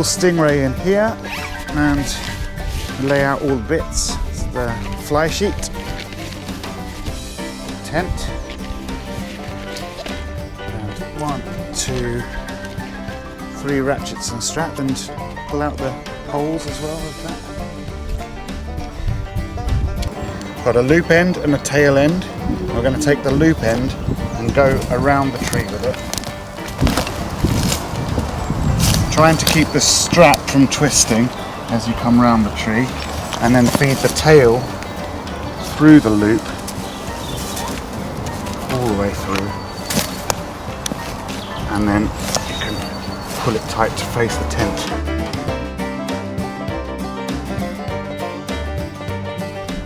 Stingray in here and lay out all the bits. It's the fly sheet, tent, and 1, 2, 3 ratchets and strap, and pull out the holes as well with that. Got a loop end and a tail end. We're going to take the loop end and go around the tree with it, trying to keep the strap from twisting as you come around the tree, and then feed the tail through the loop all the way through, and then you can pull it tight to face the tent.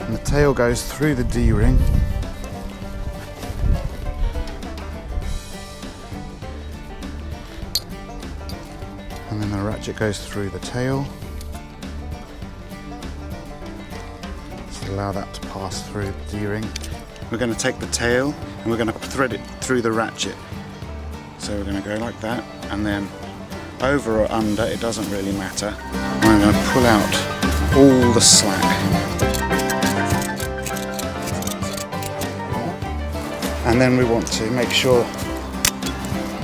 And the tail goes through the D-ring. And then the ratchet goes through the tail. So allow that to pass through the D-ring. We're going to take the tail and we're going to thread it through the ratchet. So we're going to go like that, and then over or under, it doesn't really matter. And I'm going to pull out all the slack. And then we want to make sure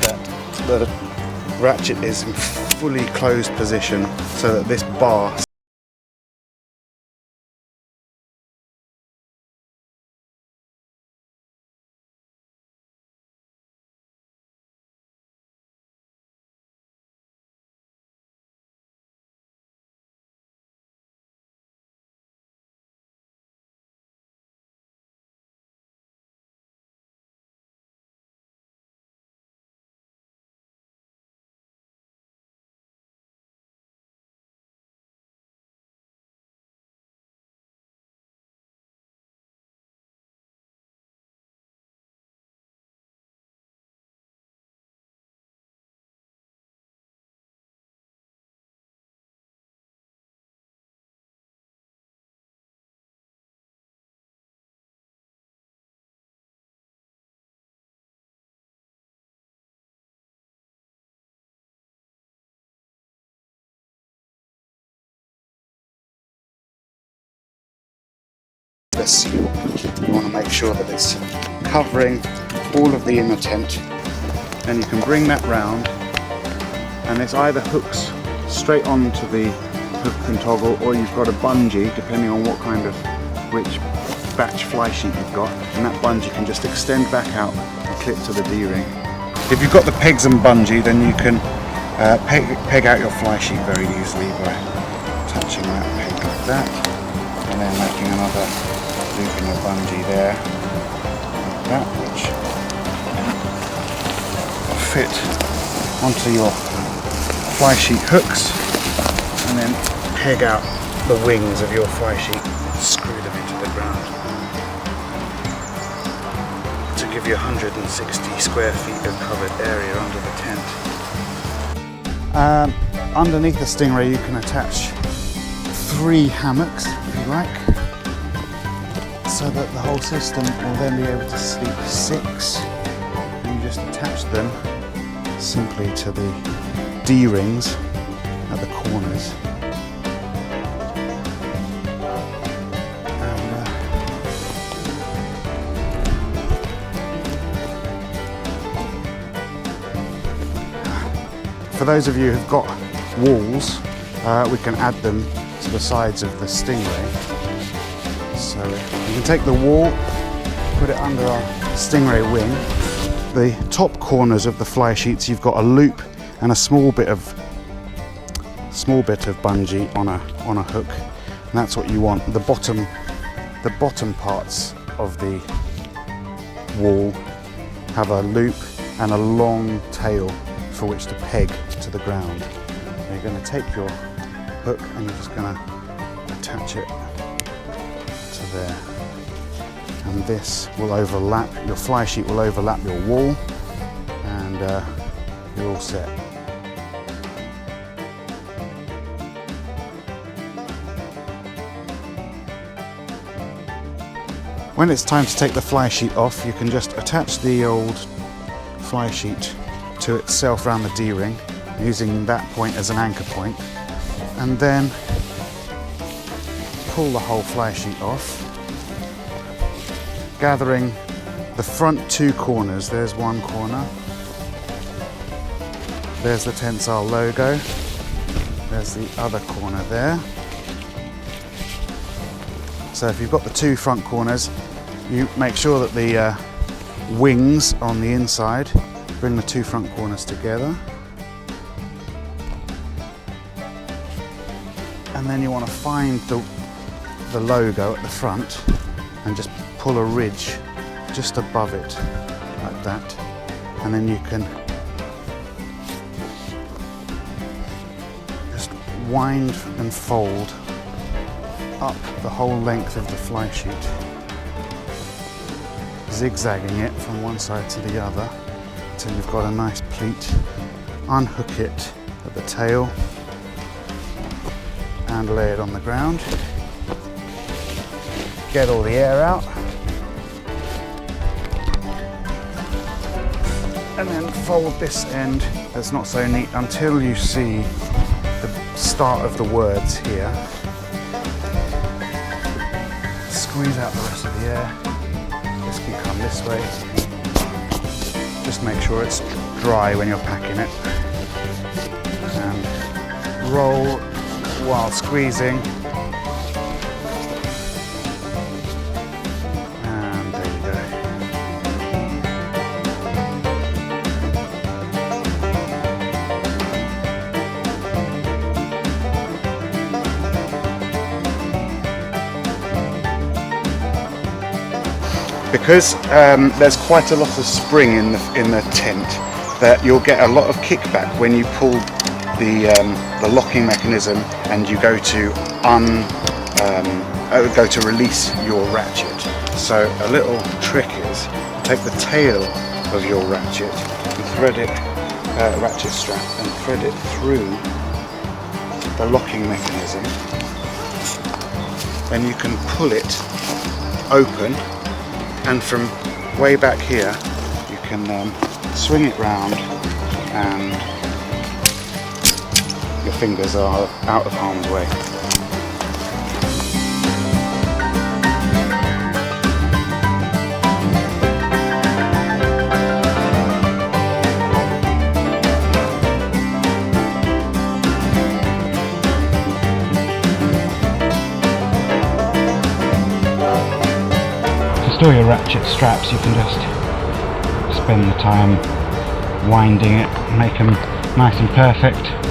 that the ratchet is in fully closed position so that this bar you want to make sure that it's covering all of the inner tent, and you can bring that round, and it's either hooks straight onto the hook and toggle, or you've got a bungee depending on which batch fly sheet you've got, and that bungee can just extend back out and clip to the D-ring. If you've got the pegs and bungee, then you can peg out your fly sheet very easily by touching that peg like that, and then making another loop in your bungee there, like that, which will fit onto your fly sheet hooks, and then peg out the wings of your fly sheet and screw them into the ground to give you 160 square feet of covered area under the tent. Underneath the Stingray you can attach 3 hammocks if you like, so that the whole system will then be able to sleep 6, and you just attach them simply to the D-rings at the corners. For those of you who've got walls, we can add them to the sides of the Stingray. So you can take the wall, put it under our Stingray wing. The top corners of the fly sheets, you've got a loop and a small bit of bungee on a hook, and that's what you want. The bottom parts of the wall have a loop and a long tail for which to peg to the ground. So you're going to take your hook and you're just going to attach it to there, and this will overlap, your fly sheet will overlap your wall, and you're all set. When it's time to take the fly sheet off, you can just attach the old fly sheet to itself around the D-ring, using that point as an anchor point, and then pull the whole fly sheet off, gathering the front two corners. There's one corner, there's the Tentsile logo, there's the other corner there. So if you've got the two front corners, you make sure that the wings on the inside, bring the two front corners together. And then you want to find the logo at the front and just pull a ridge just above it, like that. And then you can just wind and fold up the whole length of the fly sheet, zigzagging it from one side to the other until you've got a nice pleat. Unhook it at the tail and lay it on the ground. Get all the air out, and then fold this end that's not so neat until you see the start of the words here. Squeeze out the rest of the air. This can come this way. Just make sure it's dry when you're packing it. And roll while squeezing. And there you go. Because there's quite a lot of spring in the tent, that you'll get a lot of kickback when you pull the locking mechanism and you go to release your ratchet. So a little trick is take the tail of your ratchet and thread it, ratchet strap, and thread it through the locking mechanism. Then you can pull it open, and from way back here you can swing it round and your fingers are out of harm's way. To store your ratchet straps, you can just spend the time winding it, make them nice and perfect.